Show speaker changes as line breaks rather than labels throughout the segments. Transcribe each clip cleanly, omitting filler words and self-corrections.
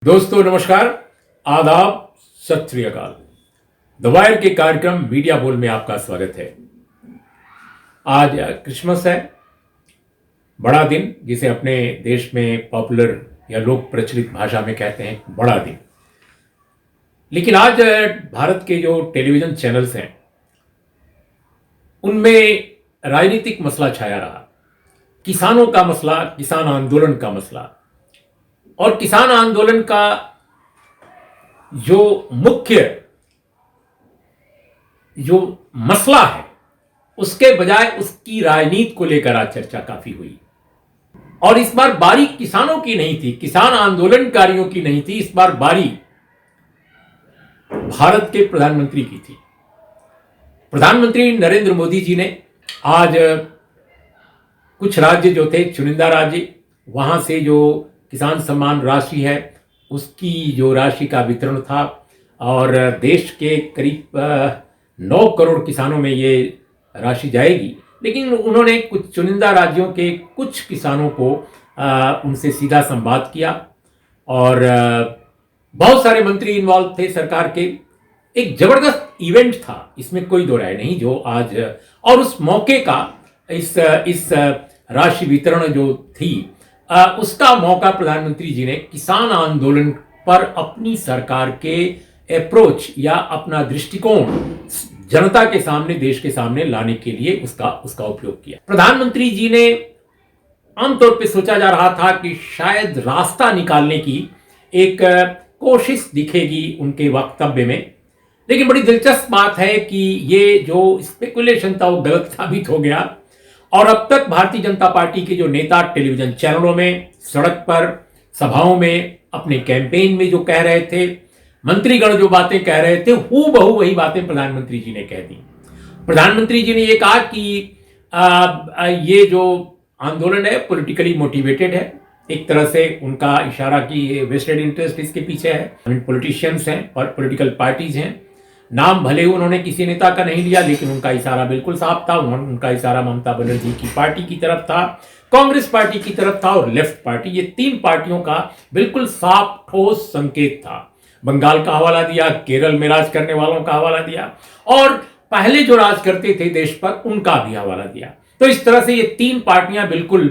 दोस्तों नमस्कार, आदाब, सत श्री अकाल। द वायर के कार्यक्रम मीडिया बोल में आपका स्वागत है। आज क्रिसमस है, बड़ा दिन, जिसे अपने देश में पॉपुलर या लोक प्रचलित भाषा में कहते हैं बड़ा दिन। लेकिन आज भारत के जो टेलीविजन चैनल्स हैं उनमें राजनीतिक मसला छाया रहा। किसानों का मसला, किसान आंदोलन का मसला, और किसान आंदोलन का जो मुख्य मसला है उसके बजाय उसकी राजनीति को लेकर आज चर्चा काफी हुई। और इस बार बारी किसानों की नहीं थी, किसान आंदोलनकारियों की नहीं थी, इस बार बारी भारत के प्रधानमंत्री की थी। प्रधानमंत्री नरेंद्र मोदी जी ने आज कुछ राज्य जो थे, चुनिंदा राज्य, वहां से जो किसान सम्मान राशि है उसकी जो राशि का वितरण था, और देश के करीब 9 करोड़ किसानों में ये राशि जाएगी। लेकिन उन्होंने कुछ चुनिंदा राज्यों के कुछ किसानों को उनसे सीधा संवाद किया, और बहुत सारे मंत्री इन्वॉल्व थे सरकार के। एक जबरदस्त इवेंट था, इसमें कोई दो राय नहीं, जो आज और उस मौके का इस राशि वितरण जो थी उसका मौका प्रधानमंत्री जी ने किसान आंदोलन पर अपनी सरकार के अप्रोच या अपना दृष्टिकोण जनता के सामने, देश के सामने लाने के लिए उसका उपयोग किया। प्रधानमंत्री जी ने आमतौर पे सोचा जा रहा था कि शायद रास्ता निकालने की एक कोशिश दिखेगी उनके वक्तव्य में, लेकिन बड़ी दिलचस्प बात है कि ये जो स्पेकुलेशन था वो गलत साबित हो गया। और अब तक भारतीय जनता पार्टी के जो नेता टेलीविजन चैनलों में, सड़क पर, सभाओं में, अपने कैंपेन में जो कह रहे थे, मंत्रीगण जो बातें कह रहे थे, हूबहू वही बातें प्रधानमंत्री जी ने कह दी। प्रधानमंत्री जी ने ये कहा कि ये जो आंदोलन है पॉलिटिकली मोटिवेटेड है। एक तरह से उनका इशारा कि वेस्टेड इंटरेस्ट इसके पीछे है। पॉलिटिशियंस हैं और पॉलिटिकल पार्टीज हैं। नाम भले ही उन्होंने किसी नेता का नहीं लिया, लेकिन उनका इशारा बिल्कुल साफ था। उनका इशारा ममता बनर्जी की पार्टी की तरफ था, कांग्रेस पार्टी की तरफ था और लेफ्ट पार्टी, ये 3 पार्टियों का बिल्कुल साफ ठोस संकेत था। बंगाल का हवाला दिया, केरल में राज करने वालों का हवाला दिया, और पहले जो राज करते थे देश पर उनका भी हवाला दिया। तो इस तरह से ये 3 पार्टियां बिल्कुल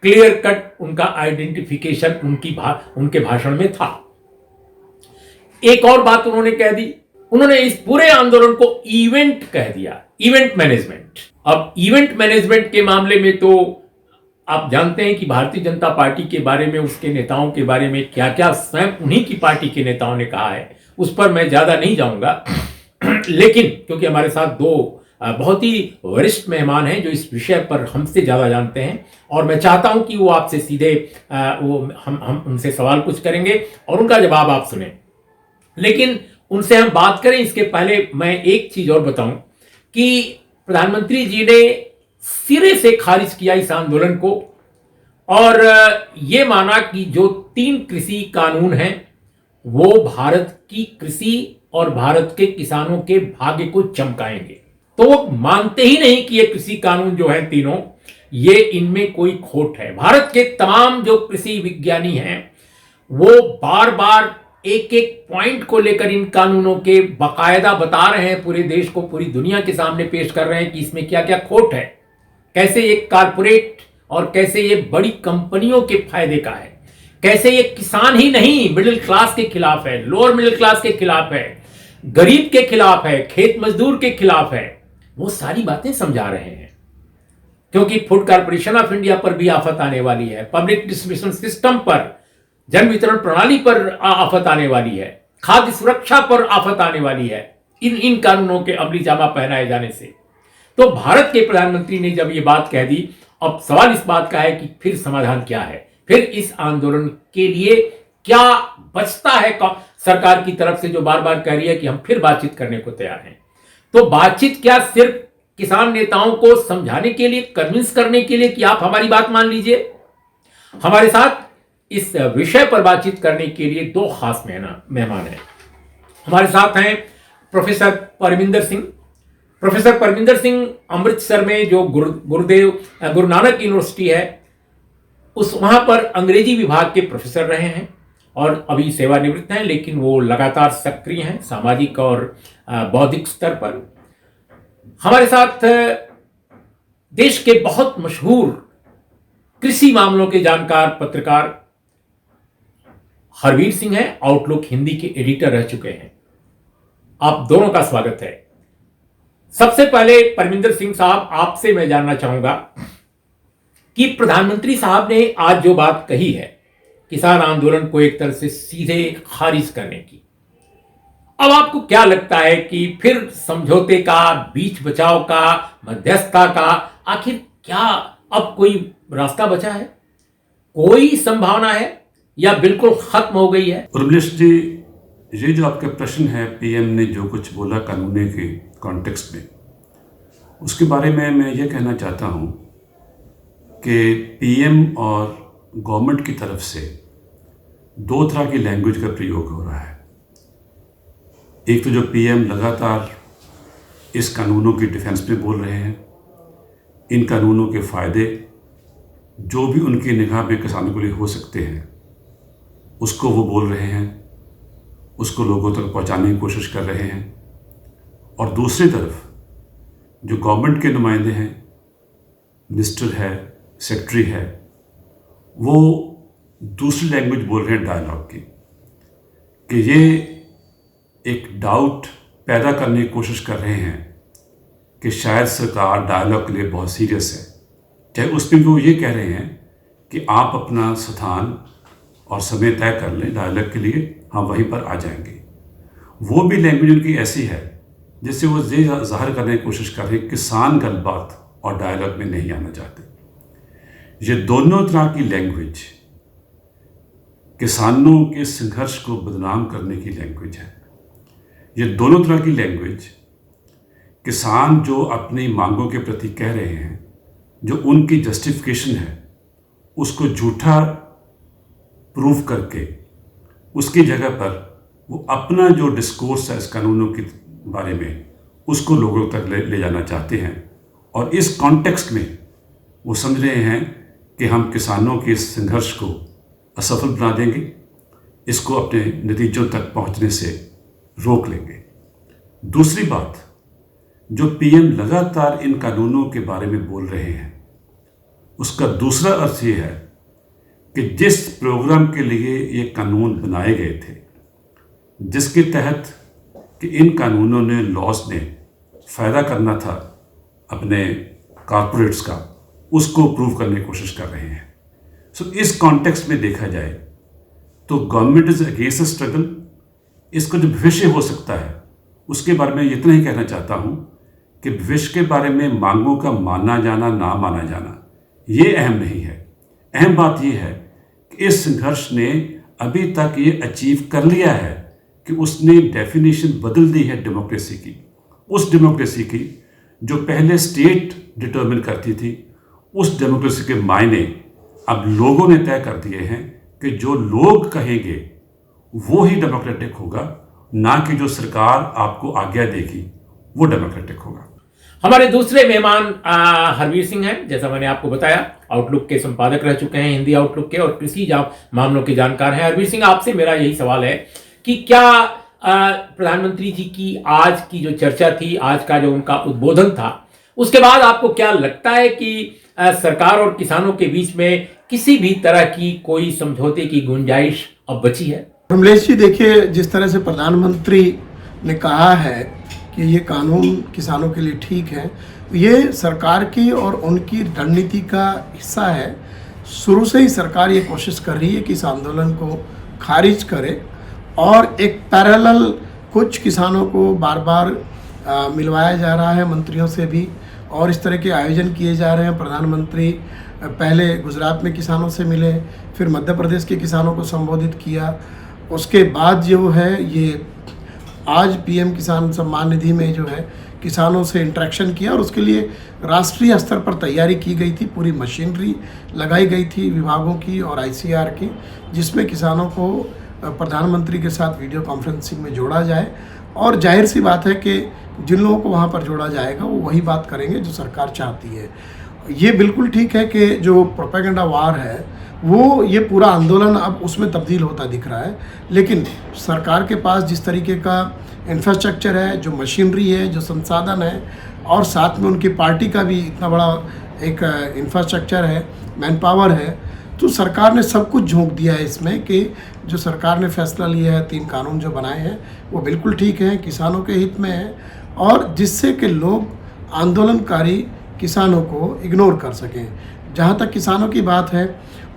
क्लियर कट उनका आइडेंटिफिकेशन उनके भाषण में था। एक और बात उन्होंने कह दी, उन्होंने इस पूरे आंदोलन को इवेंट कह दिया, इवेंट मैनेजमेंट। अब इवेंट मैनेजमेंट के मामले में तो आप जानते हैं कि भारतीय जनता पार्टी के बारे में, उसके नेताओं के बारे में क्या क्या स्वयं उन्हीं की पार्टी के नेताओं ने कहा है, उस पर मैं ज्यादा नहीं जाऊंगा। लेकिन क्योंकि हमारे साथ 2 बहुत ही वरिष्ठ मेहमान हैं जो इस विषय पर हमसे ज्यादा जानते हैं, और मैं चाहता हूं कि वो आपसे सीधे हम उनसे सवाल कुछ करेंगे और उनका जवाब आप सुने। लेकिन उनसे हम बात करें इसके पहले मैं एक चीज और बताऊं कि प्रधानमंत्री जी ने सिरे से खारिज किया इस आंदोलन को, और यह माना कि जो 3 कृषि कानून हैं वो भारत की कृषि और भारत के किसानों के भाग्य को चमकाएंगे। तो वो मानते ही नहीं कि ये कृषि कानून जो है तीनों, ये इनमें कोई खोट है। भारत के तमाम जो कृषि विज्ञानी हैं वो बार बार एक एक पॉइंट को लेकर इन कानूनों के बाकायदा बता रहे हैं, पूरे देश को, पूरी दुनिया के सामने पेश कर रहे हैं कि इसमें क्या क्या खोट है, कैसे ये कारपोरेट और कैसे ये बड़ी कंपनियों के फायदे का है, कैसे ये किसान ही नहीं मिडिल क्लास के खिलाफ है, लोअर मिडिल क्लास के खिलाफ है, गरीब के खिलाफ है, खेत मजदूर के खिलाफ है। वो सारी बातें समझा रहे हैं, क्योंकि फूड कॉर्पोरेशन ऑफ इंडिया पर भी आफत आने वाली है, पब्लिक डिस्ट्रीब्यूशन सिस्टम पर, जन वितरण प्रणाली पर आफत आने वाली है, खाद्य सुरक्षा पर आफत आने वाली है इन कानूनों के अमली जामा पहनाए जाने से। तो भारत के प्रधानमंत्री ने जब ये बात कह दी, अब सवाल इस बात का है कि फिर समाधान क्या है, फिर इस आंदोलन के लिए क्या बचता है सरकार की तरफ से, जो बार बार कह रही है कि हम फिर बातचीत करने को तैयार हैं। तो बातचीत क्या सिर्फ किसान नेताओं को समझाने के लिए, कन्विंस करने के लिए कि आप हमारी बात मान लीजिए? हमारे साथ इस विषय पर बातचीत करने के लिए 2 खास मेहमान हैं। हमारे साथ हैं प्रोफेसर परमिंदर सिंह। प्रोफेसर परमिंदर सिंह अमृतसर में जो गुरु नानक यूनिवर्सिटी है, वहां पर अंग्रेजी विभाग के प्रोफेसर रहे हैं, और अभी सेवानिवृत्त हैं, लेकिन वो लगातार सक्रिय हैं सामाजिक और बौद्धिक स्तर पर। हमारे साथ देश के बहुत मशहूर कृषि मामलों के जानकार पत्रकार हरवीर सिंह हैं, आउटलुक हिंदी के एडिटर रह चुके हैं। आप दोनों का स्वागत है। सबसे पहले परमिंदर सिंह साहब, आपसे मैं जानना चाहूंगा कि प्रधानमंत्री साहब ने आज जो बात कही है किसान आंदोलन को एक तरह से सीधे खारिज करने की, अब आपको क्या लगता है कि फिर समझौते का, बीच बचाव का, मध्यस्थता का आखिर क्या अब कोई रास्ता बचा है? कोई संभावना है या बिल्कुल खत्म हो गई है?
उर्मिलेश जी, ये जो आपका प्रश्न है, पीएम ने जो कुछ बोला कानूनी के कॉन्टेक्स्ट में, उसके बारे में मैं ये कहना चाहता हूँ कि पीएम और गवर्नमेंट की तरफ से दो तरह की लैंग्वेज का प्रयोग हो रहा है। एक तो जो पीएम लगातार इस कानूनों की डिफेंस में बोल रहे हैं, इन कानूनों के फ़ायदे जो भी उनकी निगाह में किसानों के लिए हो सकते हैं उसको वो बोल रहे हैं, उसको लोगों तक पहुंचाने की कोशिश कर रहे हैं। और दूसरी तरफ जो गवर्नमेंट के नुमाइंदे हैं, मिनिस्टर है, सेक्रेटरी है, वो दूसरी लैंग्वेज बोल रहे हैं डायलॉग की, कि ये एक डाउट पैदा करने की कोशिश कर रहे हैं कि शायद सरकार डायलॉग के लिए बहुत सीरियस है। चाहे उसमें वो ये कह रहे हैं कि आप अपना स्थान और समय तय कर लें डायलॉग के लिए, हम वहीं पर आ जाएंगे। वो भी लैंग्वेज उनकी ऐसी है जिससे वो ये ज़ाहिर करने की कोशिश कर रहे हैं किसान गलबात और डायलॉग में नहीं आना चाहते। ये दोनों तरह की लैंग्वेज किसानों के संघर्ष को बदनाम करने की लैंग्वेज है। ये दोनों तरह की लैंग्वेज किसान जो अपनी मांगों के प्रति कह रहे हैं, जो उनकी जस्टिफिकेशन है, उसको झूठा प्रूव करके उसकी जगह पर वो अपना जो डिस्कोर्स है इस कानूनों के बारे में, उसको लोगों तक ले जाना चाहते हैं। और इस कॉन्टेक्स्ट में वो समझ रहे हैं कि हम किसानों के इस संघर्ष को असफल बना देंगे, इसको अपने नतीजों तक पहुंचने से रोक लेंगे। दूसरी बात, जो पीएम लगातार इन कानूनों के बारे में बोल रहे हैं, उसका दूसरा अर्थ ये है कि जिस प्रोग्राम के लिए ये कानून बनाए गए थे, जिसके तहत कि इन कानूनों ने, लॉज ने फ़ायदा करना था अपने कॉरपोरेट्स का, उसको प्रूव करने की कोशिश कर रहे हैं। सो इस कॉन्टेक्स्ट में देखा जाए तो government is against a struggle. इसका जो भविष्य हो सकता है उसके बारे में इतना ही कहना चाहता हूँ कि भविष्य के बारे में मांगों का माना जाना ना माना जाना ये अहम नहीं है। अहम बात यह है कि इस संघर्ष ने अभी तक ये अचीव कर लिया है कि उसने डेफिनेशन बदल दी है डेमोक्रेसी की। उस डेमोक्रेसी की जो पहले स्टेट डिटर्मिन करती थी, उस डेमोक्रेसी के मायने अब लोगों ने तय कर दिए हैं कि जो लोग कहेंगे वो ही डेमोक्रेटिक होगा, ना कि जो सरकार आपको आज्ञा देगी वो डेमोक्रेटिक होगा।
हमारे दूसरे मेहमान हरवीर सिंह हैं। जैसा मैंने आपको बताया, आउटलुक के संपादक रह चुके हैं, हिंदी आउटलुक के, और कृषि मामलों के जानकार हैं। हरवीर सिंह, आपसे मेरा यही सवाल है कि क्या प्रधानमंत्री जी की आज की जो चर्चा थी, आज का जो उनका उद्बोधन था, उसके बाद आपको क्या लगता है कि सरकार और किसानों के बीच में किसी भी तरह की कोई समझौते की गुंजाइश अब बची है?
कमलेश जी, देखिए, जिस तरह से प्रधानमंत्री ने कहा है कि ये कानून किसानों के लिए ठीक है, ये सरकार की और उनकी रणनीति का हिस्सा है। शुरू से ही सरकार ये कोशिश कर रही है कि इस आंदोलन को खारिज करे, और एक पैरेलल कुछ किसानों को बार बार मिलवाया जा रहा है मंत्रियों से भी, और इस तरह के आयोजन किए जा रहे हैं। प्रधानमंत्री पहले गुजरात में किसानों से मिले, फिर मध्य प्रदेश के किसानों को संबोधित किया, उसके बाद जो है ये आज पीएम किसान सम्मान निधि में जो है किसानों से इंटरेक्शन किया, और उसके लिए राष्ट्रीय स्तर पर तैयारी की गई थी। पूरी मशीनरी लगाई गई थी विभागों की और आईसीआर की, जिसमें किसानों को प्रधानमंत्री के साथ वीडियो कॉन्फ्रेंसिंग में जोड़ा जाए। और जाहिर सी बात है कि जिन लोगों को वहाँ पर जोड़ा जाएगा वो वही बात करेंगे जो सरकार चाहती है। ये बिल्कुल ठीक है कि जो प्रोपेगेंडा वार है वो ये पूरा आंदोलन अब उसमें तब्दील होता दिख रहा है। लेकिन सरकार के पास जिस तरीके का इंफ्रास्ट्रक्चर है, जो मशीनरी है, जो संसाधन है, और साथ में उनकी पार्टी का भी इतना बड़ा एक इंफ्रास्ट्रक्चर है, मैन पावर है, तो सरकार ने सब कुछ झोंक दिया है इसमें कि जो सरकार ने फैसला लिया है, 3 कानून जो बनाए हैं वो बिल्कुल ठीक हैं, किसानों के हित में है, और जिससे कि लोग आंदोलनकारी किसानों को इग्नोर कर सकें। जहाँ तक किसानों की बात है,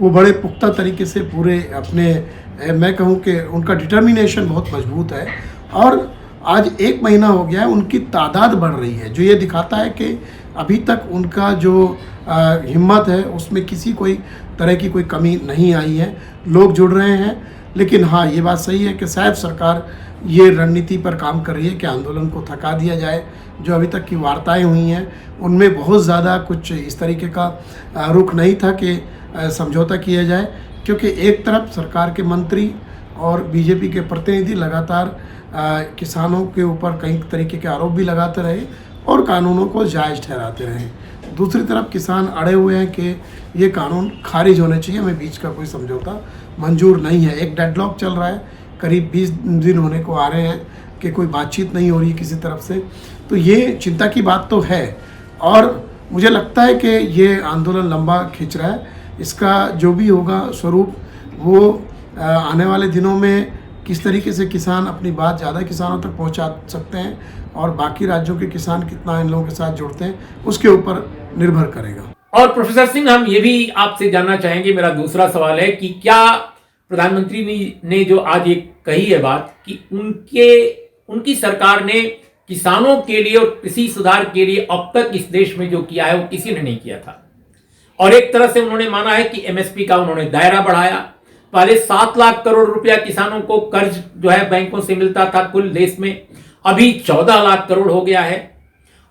वो बड़े पुख्ता तरीके से पूरे अपने, मैं कहूँ कि उनका डिटर्मिनेशन बहुत मजबूत है, और आज 1 महीना हो गया है, उनकी तादाद बढ़ रही है, जो ये दिखाता है कि अभी तक उनका जो हिम्मत है उसमें किसी कोई तरह की कोई कमी नहीं आई है। लोग जुड़ रहे हैं, लेकिन हाँ, ये बात सही है कि शायद सरकार ये रणनीति पर काम कर रही है कि आंदोलन को थका दिया जाए। जो अभी तक की वार्ताएं हुई हैं उनमें बहुत ज़्यादा कुछ इस तरीके का रुख नहीं था कि समझौता किया जाए, क्योंकि एक तरफ सरकार के मंत्री और बीजेपी के प्रतिनिधि लगातार किसानों के ऊपर कई तरीके के आरोप भी लगाते रहे और कानूनों को जायज़ ठहराते रहे। दूसरी तरफ किसान अड़े हुए हैं कि ये कानून खारिज होने चाहिए, हमें बीच का कोई समझौता मंजूर नहीं है। एक डेडलॉक चल रहा है, करीब 20 दिन होने को आ रहे हैं कि कोई बातचीत नहीं हो रही किसी तरफ से, तो ये चिंता की बात तो है। और मुझे लगता है कि ये आंदोलन लंबा खिंच रहा है, इसका जो भी होगा स्वरूप वो आने वाले दिनों में किस तरीके से किसान अपनी बात ज़्यादा किसानों तक पहुंचा सकते हैं और बाकी राज्यों के किसान कितना इन लोगों के साथ जुड़ते हैं, उसके ऊपर निर्भर करेगा।
और प्रोफेसर सिंह, हम ये भी आपसे जानना चाहेंगे, मेरा दूसरा सवाल है कि क्या प्रधानमंत्री ने जो आज एक कही है बात कि उनकी सरकार ने किसानों के लिए और कृषि सुधार के लिए अब तक इस देश में जो किया है वो किसी ने नहीं किया था, और एक तरह से उन्होंने माना है कि एमएसपी का उन्होंने दायरा बढ़ाया। पहले 7 लाख करोड़ रुपया किसानों को कर्ज जो है बैंकों से मिलता था कुल देश में, अभी 14 लाख करोड़ हो गया है,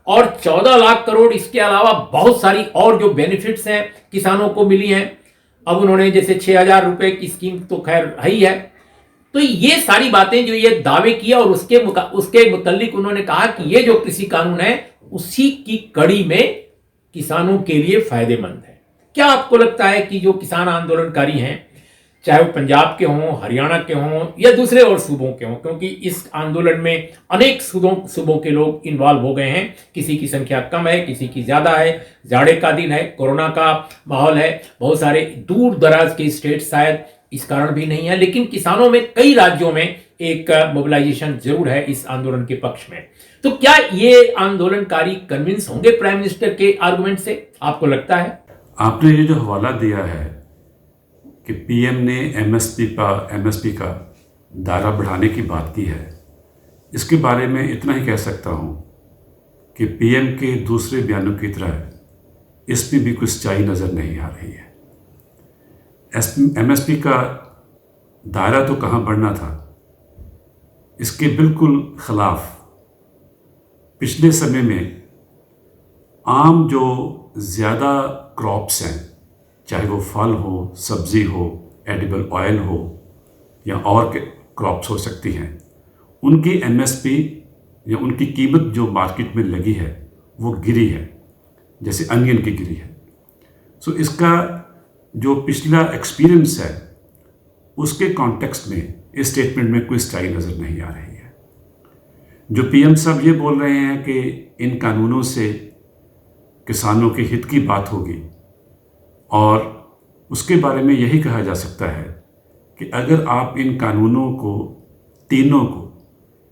और 14 लाख करोड़ इसके अलावा बहुत सारी और जो बेनिफिट्स हैं किसानों को मिली हैं। अब उन्होंने जैसे 6,000 रुपए की स्कीम तो खैर है ही है। तो ये सारी बातें जो ये दावे किया, और उसके मुतालिक उन्होंने कहा कि ये जो कृषि कानून है उसी की कड़ी में किसानों के लिए फायदेमंद है। क्या आपको लगता है कि जो किसान आंदोलनकारी हैं, चाहे वो पंजाब के हों, हरियाणा के हों या दूसरे और सूबों के हों, क्योंकि इस आंदोलन में अनेक सूबों के लोग इन्वॉल्व हो गए हैं, किसी की संख्या कम है, किसी की ज़्यादा है, जाड़े का दिन है, कोरोना का माहौल है, बहुत सारे दूर दराज के स्टेट शायद इस कारण भी नहीं है, लेकिन किसानों में कई राज्यों में एक मोबिलाइजेशन जरूर है इस आंदोलन के पक्ष में। तो क्या ये आंदोलनकारी कन्विंस होंगे प्राइम मिनिस्टर के आर्गुमेंट से, आपको लगता है?
आपने ये जो हवाला दिया है कि पीएम ने एमएसपी का दायरा बढ़ाने की बात की है, इसके बारे में इतना ही कह सकता हूँ कि पीएम के दूसरे बयानों की तरह इसमें भी कुछ सच्चाई नज़र नहीं आ रही है। एमएसपी का दायरा तो कहाँ बढ़ना था, इसके बिल्कुल खिलाफ पिछले समय में आम जो ज़्यादा क्रॉप्स हैं, चाहे वो फल हो, सब्ज़ी हो, एडिबल ऑयल हो या और के क्रॉप्स हो सकती हैं, उनकी एमएसपी या उनकी कीमत जो मार्केट में लगी है वो गिरी है, जैसे अनियन की गिरी है। सो इसका जो पिछला एक्सपीरियंस है उसके कॉन्टेक्स्ट में इस स्टेटमेंट में कोई सच्चाई नज़र नहीं आ रही है। जो पीएम साहब ये बोल रहे हैं कि इन कानूनों से किसानों के हित की बात होगी, और उसके बारे में यही कहा जा सकता है कि अगर आप इन कानूनों को तीनों को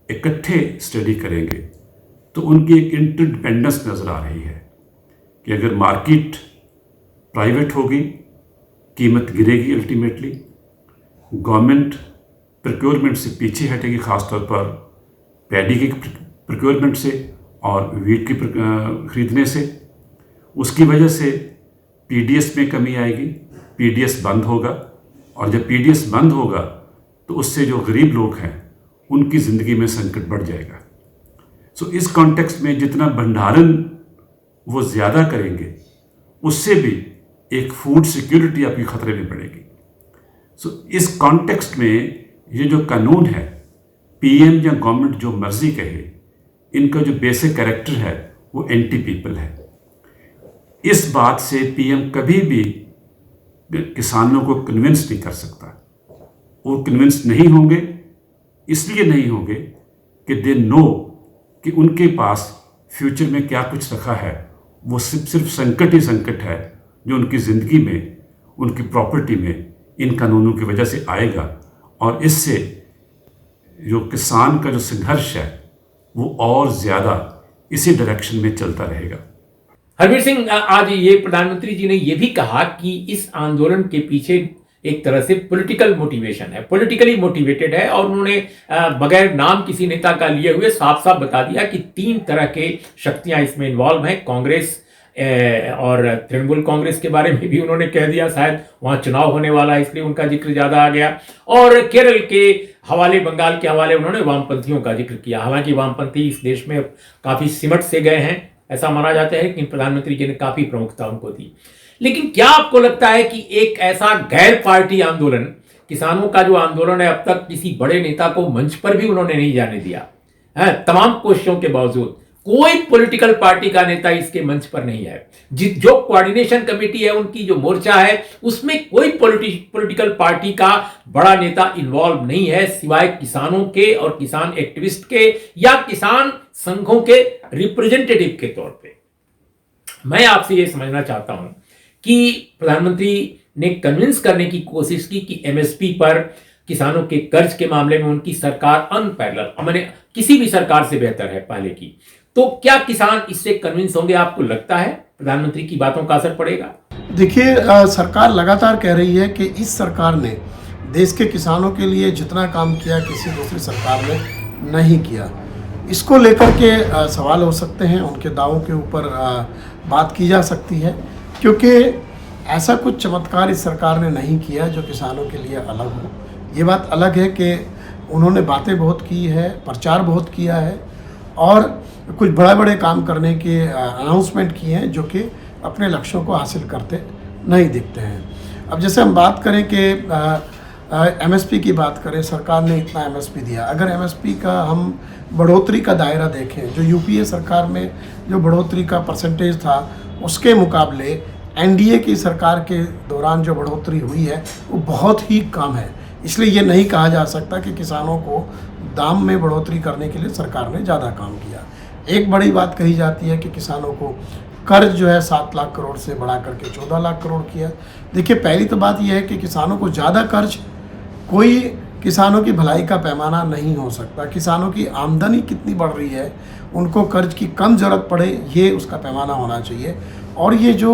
इकट्ठे स्टडी करेंगे तो उनकी एक इंटरडिपेंडेंस नज़र आ रही है कि अगर मार्केट प्राइवेट होगी, कीमत गिरेगी, अल्टीमेटली गवर्नमेंट प्रोक्योरमेंट से पीछे हटेगी, ख़ासतौर पर पैडी की प्रोक्योरमेंट से और वीट की खरीदने से। उसकी वजह से पीडीएस में कमी आएगी, पीडीएस बंद होगा, और जब पीडीएस बंद होगा तो उससे जो गरीब लोग हैं उनकी ज़िंदगी में संकट बढ़ जाएगा। सो इस कॉन्टेक्स्ट में जितना भंडारण वो ज़्यादा करेंगे उससे भी एक फूड सिक्योरिटी आपकी खतरे में पड़ेगी। सो इस कॉन्टेक्स्ट में ये जो कानून है, पीएम या गवर्नमेंट जो मर्जी कहे, इनका जो बेसिक कैरेक्टर है वो एंटी पीपल है। इस बात से पीएम कभी भी किसानों को कन्विंस नहीं कर सकता। वो कन्विंस नहीं होंगे, इसलिए नहीं होंगे कि दे नो कि उनके पास फ्यूचर में क्या कुछ रखा है। वो सिर्फ संकट ही संकट है जो उनकी ज़िंदगी में, उनकी प्रॉपर्टी में इन कानूनों की वजह से आएगा, और इससे जो किसान का जो संघर्ष है वो और ज़्यादा इसी डायरेक्शन में चलता रहेगा।
हरवीर सिंह, आज ये प्रधानमंत्री जी ने ये भी कहा कि इस आंदोलन के पीछे एक तरह से पॉलिटिकल मोटिवेशन है, पॉलिटिकली मोटिवेटेड है, और उन्होंने बगैर नाम किसी नेता का लिए हुए साफ साफ बता दिया कि 3 तरह के शक्तियां इसमें इन्वॉल्व हैं। कांग्रेस और तृणमूल कांग्रेस के बारे में भी उन्होंने कह दिया, शायद वहां चुनाव होने वाला है इसलिए उनका जिक्र ज्यादा आ गया, और केरल के हवाले, बंगाल के हवाले उन्होंने वामपंथियों का जिक्र किया। हालांकि वामपंथी इस देश में काफी सिमट से गए हैं, ऐसा माना जाता है, लेकिन प्रधानमंत्री जी ने काफी प्रमुखता उनको दी। लेकिन क्या आपको लगता है कि एक ऐसा गैर पार्टी आंदोलन, किसानों का जो आंदोलन है, अब तक किसी बड़े नेता को मंच पर भी उन्होंने नहीं जाने दिया है, तमाम कोशिशों के बावजूद कोई पॉलिटिकल पार्टी का नेता इसके मंच पर नहीं है। जो कोऑर्डिनेशन कमेटी है, उनकी जो मोर्चा है, उसमें कोई पॉलिटिकल पार्टी का बड़ा नेता इन्वॉल्व नहीं है, सिवाय किसानों के और किसान एक्टिविस्ट के या किसान संघों के रिप्रेजेंटेटिव के तौर पे। मैं आपसे यह समझना चाहता हूं कि प्रधानमंत्री ने कन्विंस करने की कोशिश की कि एमएसपी पर, किसानों के कर्ज के मामले में उनकी सरकार अनपैरेलल, मैंने किसी भी सरकार से बेहतर है पहले की। तो क्या किसान इससे कन्विंस होंगे? आपको लगता है प्रधानमंत्री की बातों का असर पड़ेगा?
देखिए, सरकार लगातार कह रही है कि इस सरकार ने देश के किसानों के लिए जितना काम किया किसी दूसरी सरकार ने नहीं किया। इसको लेकर के सवाल हो सकते हैं, उनके दावों के ऊपर बात की जा सकती है, क्योंकि ऐसा कुछ चमत्कार इस सरकार ने नहीं किया जो किसानों के लिए अलग हो। ये बात अलग है कि उन्होंने बातें बहुत की है, प्रचार बहुत किया है, और कुछ बड़े बड़े काम करने के अनाउंसमेंट किए हैं जो कि अपने लक्ष्यों को हासिल करते नहीं दिखते हैं। अब जैसे हम बात करें कि एमएसपी की बात करें, सरकार ने इतना एमएसपी दिया। अगर एमएसपी का हम बढ़ोतरी का दायरा देखें, जो यूपीए सरकार में जो बढ़ोतरी का परसेंटेज था, उसके मुकाबले एनडीए की सरकार के दौरान जो बढ़ोतरी हुई है वो बहुत ही कम है। इसलिए ये नहीं कहा जा सकता कि किसानों को दाम में बढ़ोतरी करने के लिए सरकार ने ज़्यादा काम किया। एक बड़ी बात कही जाती है कि किसानों को कर्ज जो है 7 लाख करोड़ से बढ़ा करके 14 लाख करोड़ किया। देखिए, पहली तो बात यह है कि किसानों को ज़्यादा कर्ज कोई किसानों की भलाई का पैमाना नहीं हो सकता। किसानों की आमदनी कितनी बढ़ रही है, उनको कर्ज की कम ज़रूरत पड़े, ये उसका पैमाना होना चाहिए। और ये जो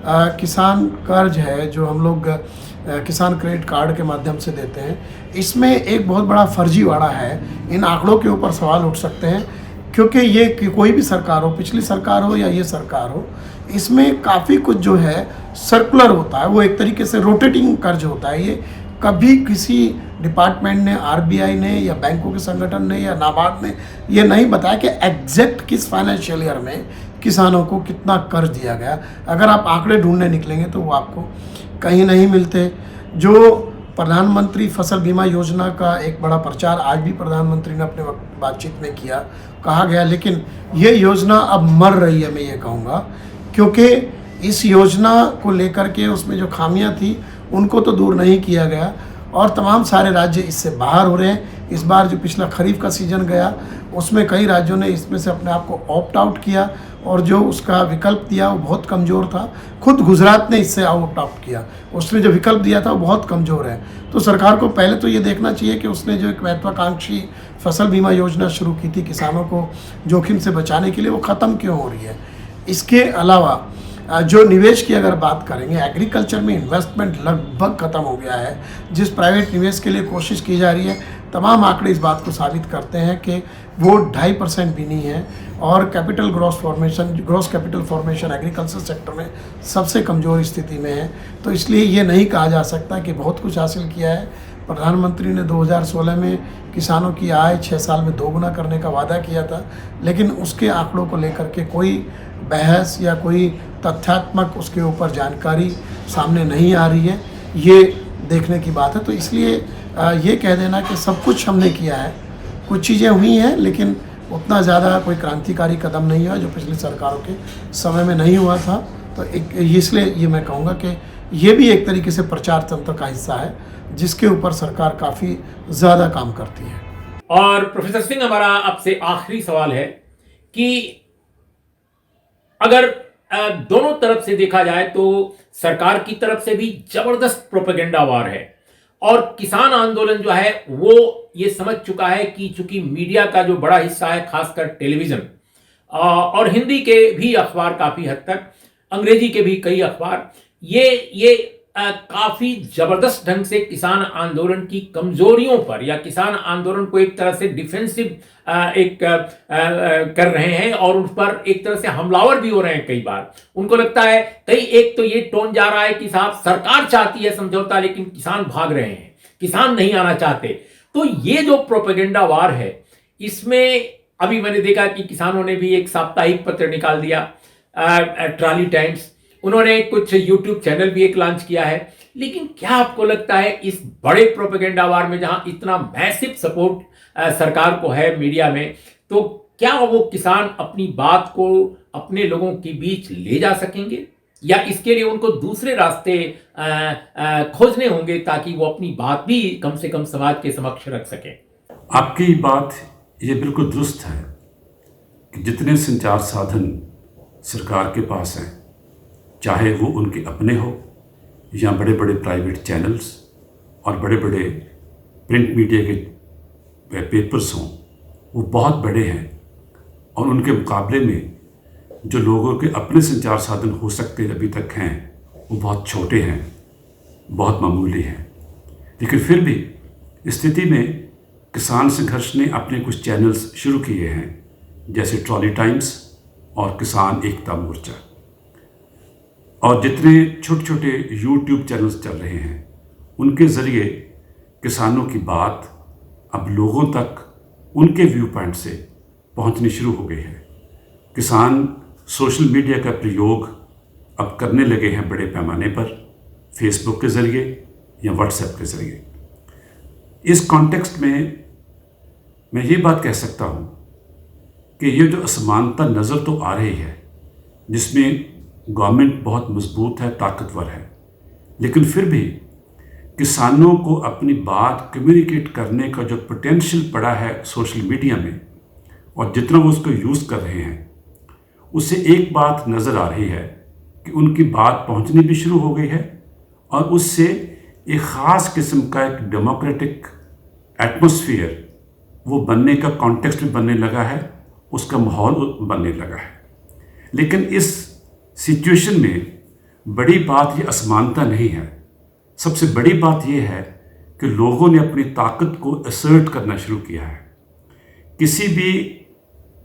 किसान कर्ज है जो हम लोग किसान क्रेडिट कार्ड के माध्यम से देते हैं, इसमें एक बहुत बड़ा फर्जीवाड़ा है। इन आंकड़ों के ऊपर सवाल उठ सकते हैं, क्योंकि ये कि कोई भी सरकार हो, पिछली सरकार हो या ये सरकार हो, इसमें काफ़ी कुछ जो है सर्कुलर होता है, वो एक तरीके से रोटेटिंग कर्ज होता है। ये कभी किसी डिपार्टमेंट ने, आरबीआई ने या बैंकों के संगठन ने या नाबार्ड ने ये नहीं बताया कि एग्जैक्ट किस फाइनेंशियल ईयर में किसानों को कितना कर्ज दिया गया। अगर आप आंकड़े ढूंढने निकलेंगे तो वो आपको कहीं नहीं मिलते। जो प्रधानमंत्री फसल बीमा योजना का एक बड़ा प्रचार आज भी प्रधानमंत्री ने अपने बातचीत में किया, कहा गया, लेकिन ये योजना अब मर रही है, मैं ये कहूँगा, क्योंकि इस योजना को लेकर के उसमें जो खामियां थी उनको तो दूर नहीं किया गया, और तमाम सारे राज्य इससे बाहर हो रहे हैं। इस बार जो पिछला खरीफ का सीजन गया उसमें कई राज्यों ने इसमें से अपने आप को ऑप्ट आउट किया, और जो उसका विकल्प दिया वो बहुत कमज़ोर था। खुद गुजरात ने इससे आउट आउट किया, उसने जो विकल्प दिया था वो बहुत कमज़ोर है। तो सरकार को पहले तो ये देखना चाहिए कि उसने जो एक महत्वाकांक्षी फसल बीमा योजना शुरू की थी किसानों को जोखिम से बचाने के लिए, वो ख़त्म क्यों हो रही है। इसके अलावा जो निवेश की अगर बात करेंगे, एग्रीकल्चर में इन्वेस्टमेंट लगभग ख़त्म हो गया है। जिस प्राइवेट निवेश के लिए कोशिश की जा रही है, तमाम आंकड़े इस बात को साबित करते हैं कि वो 2.5% भी नहीं है, और gross capital formation agriculture sector में सबसे कमज़ोर स्थिति में है। तो इसलिए ये नहीं कहा जा सकता कि बहुत कुछ हासिल किया है। प्रधानमंत्री ने 2016 में किसानों की आय 6 साल में 2 गुना करने का वादा किया था, लेकिन उसके आंकड़ों को लेकर के कोई बहस या कोई तथ्यात्मक उसके ऊपर जानकारी सामने नहीं आ रही है, ये देखने की बात है। तो इसलिए ये कह देना कि सब कुछ हमने किया है, कुछ चीज़ें हुई हैं, लेकिन उतना ज़्यादा कोई क्रांतिकारी कदम नहीं हुआ जो पिछली सरकारों के समय में नहीं हुआ था। तो इसलिए ये मैं कहूँगा कि ये भी एक तरीके से प्रचार तंत्र का हिस्सा है जिसके ऊपर सरकार काफ़ी ज़्यादा काम करती है।
और प्रोफेसर सिंह, हमारा आपसे आखिरी सवाल है कि अगर दोनों तरफ से देखा जाए तो सरकार की तरफ से भी जबरदस्त प्रोपेगेंडा वार है और किसान आंदोलन जो है वो ये समझ चुका है कि चूंकि मीडिया का जो बड़ा हिस्सा है, खासकर टेलीविजन और हिंदी के भी अखबार, काफी हद तक अंग्रेजी के भी कई अखबार, ये काफी जबरदस्त ढंग से किसान आंदोलन की कमजोरियों पर या किसान आंदोलन को एक तरह से डिफेंसिव कर रहे हैं और उन पर एक तरह से हमलावर भी हो रहे हैं। कई बार उनको लगता है, एक तो ये टोन जा रहा है कि साहब सरकार चाहती है समझौता लेकिन किसान भाग रहे हैं, किसान नहीं आना चाहते। तो ये जो प्रोपेगेंडा वार है, इसमें अभी मैंने देखा कि किसानों ने भी एक साप्ताहिक पत्र निकाल दिया, ट्रॉली टाइम्स, उन्होंने कुछ यूट्यूब चैनल भी एक लॉन्च किया है। लेकिन क्या आपको लगता है इस बड़े प्रोपेगेंडा वार में, जहां इतना मैसिव सपोर्ट सरकार को है मीडिया में, तो क्या वो किसान अपनी बात को अपने लोगों के बीच ले जा सकेंगे या इसके लिए उनको दूसरे रास्ते खोजने होंगे ताकि वो अपनी बात भी कम से कम समाज के समक्ष रख सकें?
आपकी बात ये बिल्कुल दुरुस्त है कि जितने संचार साधन सरकार के पास हैं, चाहे वो उनके अपने हो या बड़े बड़े प्राइवेट चैनल्स और बड़े बड़े प्रिंट मीडिया के पेपर्स हों, वो बहुत बड़े हैं और उनके मुकाबले में जो लोगों के अपने संचार साधन हो सकते अभी तक हैं वो बहुत छोटे हैं, बहुत मामूली हैं। लेकिन फिर भी इस स्थिति में किसान संघर्ष ने अपने कुछ चैनल्स शुरू किए हैं, जैसे ट्रॉली टाइम्स और किसान एकता मोर्चा, और जितने छोटे छोटे यूट्यूब चैनल्स चल रहे हैं उनके ज़रिए किसानों की बात अब लोगों तक उनके व्यू पॉइंट से पहुंचनी शुरू हो गई है। किसान सोशल मीडिया का प्रयोग अब करने लगे हैं बड़े पैमाने पर, फेसबुक के ज़रिए या व्हाट्सएप के ज़रिए। इस कॉन्टेक्स्ट में मैं ये बात कह सकता हूँ कि ये जो असमानता नज़र तो आ रही है, जिसमें गवर्नमेंट बहुत मजबूत है, ताकतवर है, लेकिन फिर भी किसानों को अपनी बात कम्युनिकेट करने का जो पोटेंशियल पड़ा है सोशल मीडिया में, और जितना वो उसको यूज़ कर रहे हैं, उससे एक बात नज़र आ रही है कि उनकी बात पहुंचनी भी शुरू हो गई है और उससे एक ख़ास किस्म का एक डेमोक्रेटिक एटमॉस्फेयर वो बनने का कॉन्टेक्स्ट भी बनने लगा है, उसका माहौल बनने लगा है। लेकिन इस सिचुएशन में बड़ी बात ये असमानता नहीं है, सबसे बड़ी बात ये है कि लोगों ने अपनी ताकत को असर्ट करना शुरू किया है। किसी भी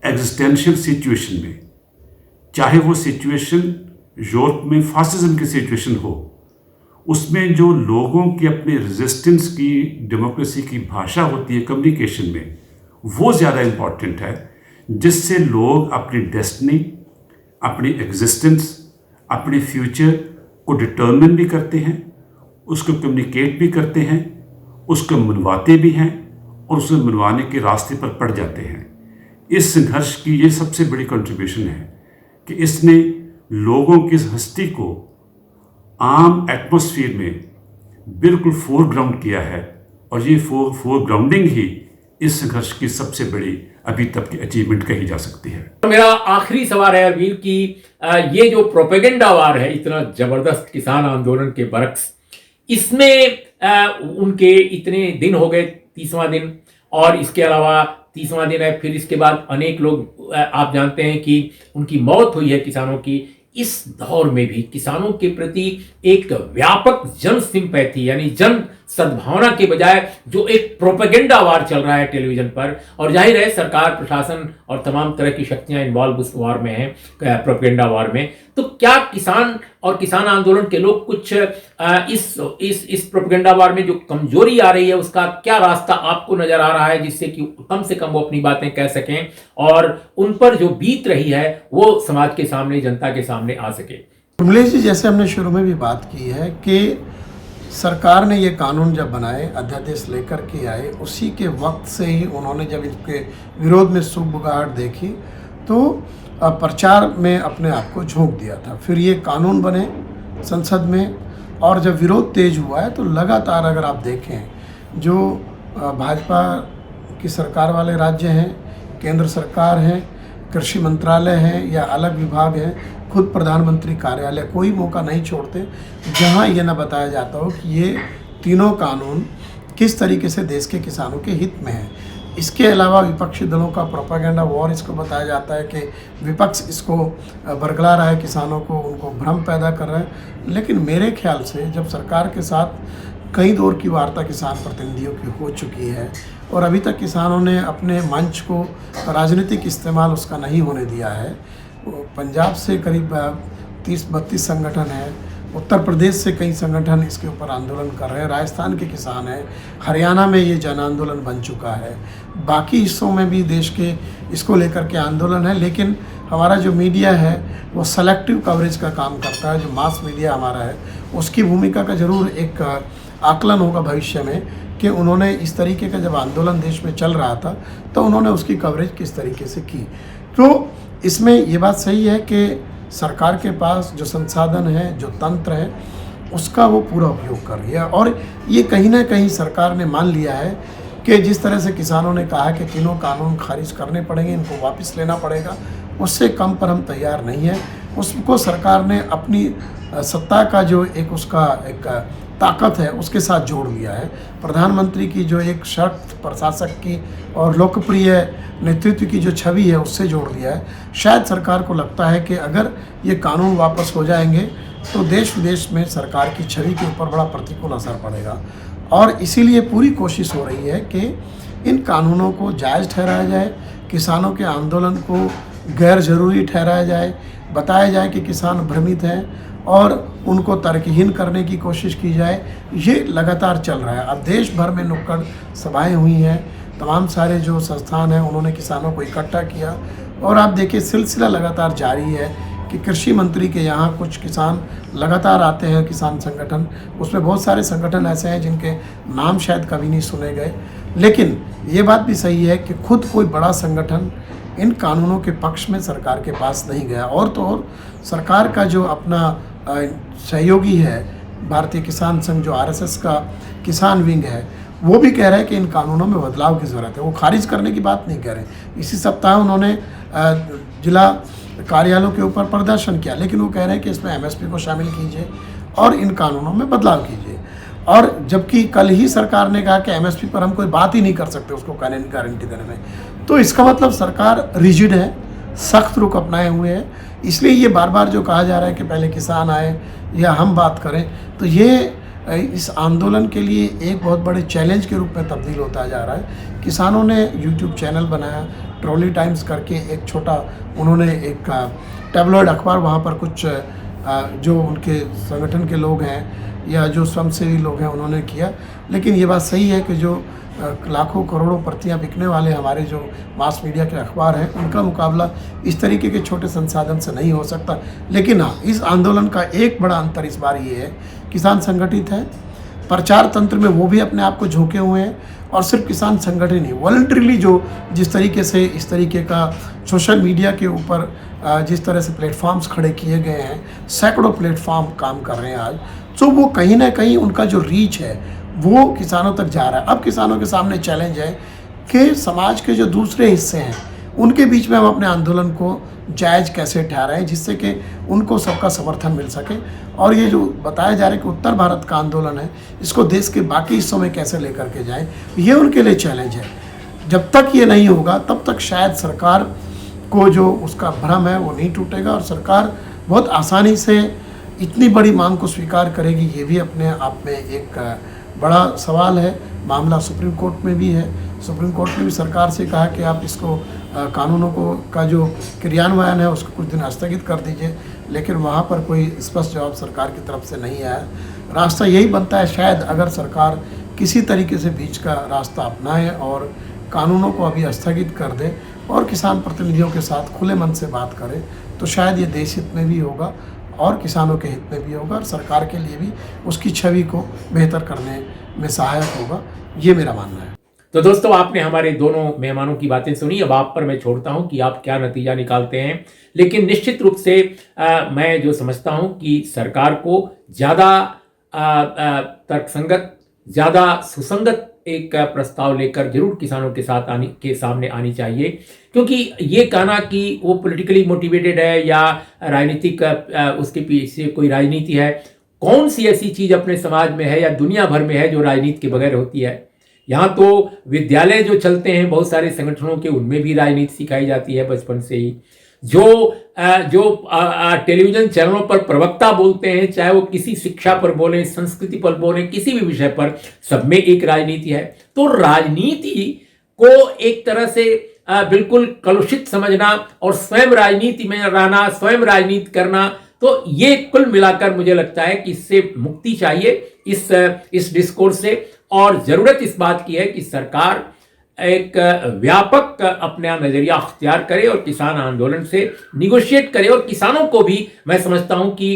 एग्जिस्टेंशियल सिचुएशन में, चाहे वो सिचुएशन यूरोप में फासिज्म की सिचुएशन हो, उसमें जो लोगों की अपनी रेजिस्टेंस की, डेमोक्रेसी की भाषा होती है कम्युनिकेशन में, वो ज़्यादा इम्पॉर्टेंट है, जिससे लोग अपनी डेस्टिनी, अपनी एग्जिस्टेंस, अपने फ्यूचर को डिटर्मिन भी करते हैं, उसको कम्युनिकेट भी करते हैं, उसको मनवाते भी हैं और उसे मनवाने के रास्ते पर पड़ जाते हैं। इस संघर्ष की ये सबसे बड़ी कंट्रीब्यूशन है कि इसने लोगों की इस हस्ती को आम एटमॉस्फेयर में बिल्कुल फोरग्राउंड किया है और ये फोरग्राउंडिंग ही इस संघर्ष की सबसे बड़ी अभी तक की अचीवमेंट कही जा सकती है।
मेरा आखिरी सवाल है अरवीर कि ये जो प्रोपेगेंडा वार है, इतना जबरदस्त किसान आंदोलन के बरक्स, इसमें उनके इतने दिन हो गए, 30वां दिन, और इसके अलावा 30वां दिन है, फिर इसके बाद अनेक लोग, आप जानते हैं कि उनकी मौत हुई है किसानों की। इस दौर में भी किसानों के प्रति एक व्यापक जन सिंपैथी यानी जन सद्भावना के बजाय जो एक प्रोपेगेंडा वार चल रहा है टेलीविजन पर, और जाहिर है सरकार, प्रशासन और तमाम तरह की शक्तियां इन्वॉल्व उस वार में हैं, प्रोपेगेंडा वार में, तो क्या किसान और किसान आंदोलन के लोग कुछ इस प्रोपेगेंडा वार में जो कमजोरी आ रही है उसका क्या रास्ता आपको नजर आ रहा है, जिससे कि कम से कम वो अपनी बातें कह सकें और उन पर जो बीत रही है वो समाज के सामने, जनता के सामने आ सके?
कमलेश जी, जैसे हमने शुरू में भी बात की है कि सरकार ने ये कानून जब बनाए, अध्यादेश लेकर के आए, उसी के वक्त से ही उन्होंने जब इसके विरोध में सुगबुगाहट देखी तो प्रचार में अपने आप को झोंक दिया था। फिर ये कानून बने संसद में और जब विरोध तेज हुआ है तो लगातार अगर आप देखें जो भाजपा की सरकार वाले राज्य हैं, केंद्र सरकार है, कृषि मंत्रालय है या अलग विभाग है, खुद प्रधानमंत्री कार्यालय कोई मौका नहीं छोड़ते जहां ये ना बताया जाता हो कि ये तीनों कानून किस तरीके से देश के किसानों के हित में है। इसके अलावा विपक्षी दलों का प्रोपेगेंडा वॉर इसको बताया जाता है कि विपक्ष इसको बरगला रहा है, किसानों को उनको भ्रम पैदा कर रहा है। लेकिन मेरे ख्याल से जब सरकार के साथ कई दौर की वार्ता किसान प्रतिनिधियों की हो चुकी है और अभी तक किसानों ने अपने मंच को राजनीतिक इस्तेमाल उसका नहीं होने दिया है। पंजाब से करीब 30-32 संगठन है, उत्तर प्रदेश से कई संगठन इसके ऊपर आंदोलन कर रहे हैं, राजस्थान के किसान हैं, हरियाणा में ये जन आंदोलन बन चुका है, बाकी हिस्सों में भी देश के इसको लेकर के आंदोलन है। लेकिन हमारा जो मीडिया है वो सेलेक्टिव कवरेज का काम करता है। जो मास मीडिया हमारा है उसकी भूमिका का जरूर एक आकलन होगा भविष्य में कि उन्होंने इस तरीके का जब आंदोलन देश में चल रहा था तो उन्होंने उसकी कवरेज किस तरीके से की। तो इसमें ये बात सही है कि सरकार के पास जो संसाधन है, जो तंत्र है, उसका वो पूरा उपयोग कर रही है। और ये कहीं ना कहीं सरकार ने मान लिया है कि जिस तरह से किसानों ने कहा कि तीनों कानून खारिज करने पड़ेंगे, इनको वापस लेना पड़ेगा, उससे कम पर हम तैयार नहीं है। उसको सरकार ने अपनी सत्ता का जो एक उसका एक ताकत है उसके साथ जोड़ लिया है। प्रधानमंत्री की जो एक शर्त प्रशासक की और लोकप्रिय नेतृत्व की जो छवि है उससे जोड़ लिया है। शायद सरकार को लगता है कि अगर ये कानून वापस हो जाएंगे तो देश विदेश में सरकार की छवि के ऊपर बड़ा प्रतिकूल असर पड़ेगा और इसीलिए पूरी कोशिश हो रही है कि इन कानूनों को जायज़ ठहराया जाए, किसानों के आंदोलन को गैर ज़रूरी ठहराया जाए, बताया जाए कि किसान भ्रमित हैं और उनको तर्कहीन करने की कोशिश की जाए। ये लगातार चल रहा है। अब देश भर में नुक्कड़ सभाएं हुई हैं, तमाम सारे जो संस्थान हैं उन्होंने किसानों को इकट्ठा किया और आप देखिए सिलसिला लगातार जारी है कि कृषि मंत्री के यहाँ कुछ किसान लगातार आते हैं, किसान संगठन, उसमें बहुत सारे संगठन ऐसे हैं जिनके नाम शायद कभी नहीं सुने गए। लेकिन ये बात भी सही है कि खुद कोई बड़ा संगठन इन कानूनों के पक्ष में सरकार के पास नहीं गया। और तो और सरकार का जो अपना सहयोगी है भारतीय किसान संघ, जो आरएसएस का किसान विंग है, वो भी कह रहा है कि इन कानूनों में बदलाव की ज़रूरत है। वो खारिज करने की बात नहीं कह रहे। इसी सप्ताह उन्होंने जिला कार्यालयों के ऊपर प्रदर्शन किया, लेकिन वो कह रहे हैं कि इसमें एमएसपी को शामिल कीजिए और इन कानूनों में बदलाव कीजिए। और जबकि कल ही सरकार ने कहा कि एमएसपी पर हम कोई बात ही नहीं कर सकते उसको कानूनी गारंटी देने में, तो इसका मतलब सरकार रिजिड है, सख्त रुख अपनाए हुए है। इसलिए ये बार बार जो कहा जा रहा है कि पहले किसान आए या हम बात करें, तो ये इस आंदोलन के लिए एक बहुत बड़े चैलेंज के रूप में तब्दील होता जा रहा है। किसानों ने यूट्यूब चैनल बनाया, ट्रॉली टाइम्स करके एक छोटा, उन्होंने एक टैबलॉइड अखबार, वहाँ पर कुछ जो उनके संगठन के लोग हैं या जो स्वयंसेवी लोग हैं उन्होंने किया। लेकिन ये बात सही है कि जो लाखों करोड़ों प्रतियां बिकने वाले हमारे जो मास मीडिया के अखबार हैं, उनका मुकाबला इस तरीके के छोटे संसाधन से नहीं हो सकता। लेकिन हाँ, इस आंदोलन का एक बड़ा अंतर इस बार ये है, किसान संगठित है, प्रचार तंत्र में वो भी अपने आप को झोंके हुए हैं और सिर्फ किसान संगठन नहीं, वॉलंटरीली जो जिस तरीके से इस तरीके का सोशल मीडिया के ऊपर जिस तरह से प्लेटफॉर्म्स खड़े किए गए हैं, सैकड़ों प्लेटफॉर्म काम कर रहे हैं आज, तो वो कहीं ना कहीं उनका जो रीच है वो किसानों तक जा रहा है। अब किसानों के सामने चैलेंज है कि समाज के जो दूसरे हिस्से हैं उनके बीच में हम अपने आंदोलन को जायज़ कैसे ठहराएं जिससे कि उनको सबका समर्थन मिल सके। और ये जो बताया जा रहा है कि उत्तर भारत का आंदोलन है, इसको देश के बाकी हिस्सों में कैसे लेकर के जाएं, ये उनके लिए चैलेंज है। जब तक ये नहीं होगा तब तक शायद सरकार को जो उसका भ्रम है वो नहीं टूटेगा और सरकार बहुत आसानी से इतनी बड़ी मांग को स्वीकार करेगी, ये भी अपने आप में एक बड़ा सवाल है। मामला सुप्रीम कोर्ट में भी है। सुप्रीम कोर्ट ने भी सरकार से कहा कि आप इसको कानूनों को का जो क्रियान्वयन है उसको कुछ दिन स्थगित कर दीजिए, लेकिन वहाँ पर कोई स्पष्ट जवाब सरकार की तरफ से नहीं आया। रास्ता यही बनता है शायद, अगर सरकार किसी तरीके से बीच का रास्ता अपनाए और कानूनों को अभी स्थगित कर दे और किसान प्रतिनिधियों के साथ खुले मन से बात करे, तो शायद ये देश हित में भी होगा और किसानों के हित में भी होगा और सरकार के लिए भी उसकी छवि को बेहतर करने में सहायक होगा। ये मेरा मानना है।
तो दोस्तों, आपने हमारे दोनों मेहमानों की बातें सुनी। अब आप पर मैं छोड़ता हूं कि आप क्या नतीजा निकालते हैं। लेकिन निश्चित रूप से मैं जो समझता हूं कि सरकार को ज़्यादा तर्कसंगत, ज़्यादा सुसंगत एक प्रस्ताव लेकर जरूर किसानों के सामने आनी चाहिए, क्योंकि ये कहना कि वो पॉलिटिकली मोटिवेटेड है या राजनीतिक उसके पीछे कोई राजनीति है, कौन सी ऐसी चीज़ अपने समाज में है या दुनिया भर में है जो राजनीति के बगैर होती है। यहाँ तो विद्यालय जो चलते हैं बहुत सारे संगठनों के, उनमें भी राजनीति सिखाई जाती है बचपन से ही। जो टेलीविजन चैनलों पर प्रवक्ता बोलते हैं, चाहे वो किसी शिक्षा पर बोलें, संस्कृति पर बोलें, किसी भी विषय पर, सब में एक राजनीति है। तो राजनीति को एक तरह से बिल्कुल कलुषित समझना और स्वयं राजनीति में रहना, स्वयं राजनीति करना, तो ये कुल मिलाकर मुझे लगता है कि इससे मुक्ति चाहिए, इस डिस्कोर्स से। और जरूरत इस बात की है कि सरकार एक व्यापक अपना नजरिया अख्तियार करे और किसान आंदोलन से निगोशिएट करे, और किसानों को भी मैं समझता हूं कि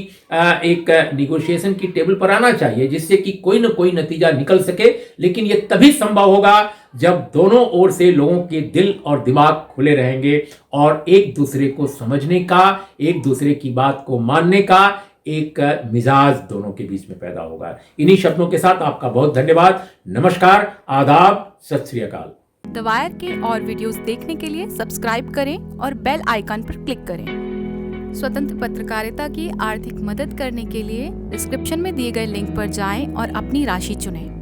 एक निगोशिएशन की टेबल पर आना चाहिए, जिससे कि कोई न कोई नतीजा निकल सके। लेकिन ये तभी संभव होगा जब दोनों ओर से लोगों के दिल और दिमाग खुले रहेंगे और एक दूसरे को समझने का, एक दूसरे की बात को मानने का एक मिजाज दोनों के बीच में पैदा होगा। इन्हीं शब्दों के साथ आपका बहुत धन्यवाद। नमस्कार, आदाब, सत श्री अकाल।
द वायर के और वीडियोस देखने के लिए सब्सक्राइब करें और बेल आइकन पर क्लिक करें। स्वतंत्र पत्रकारिता की आर्थिक मदद करने के लिए डिस्क्रिप्शन में दिए गए लिंक पर जाएं और अपनी राशि चुनें।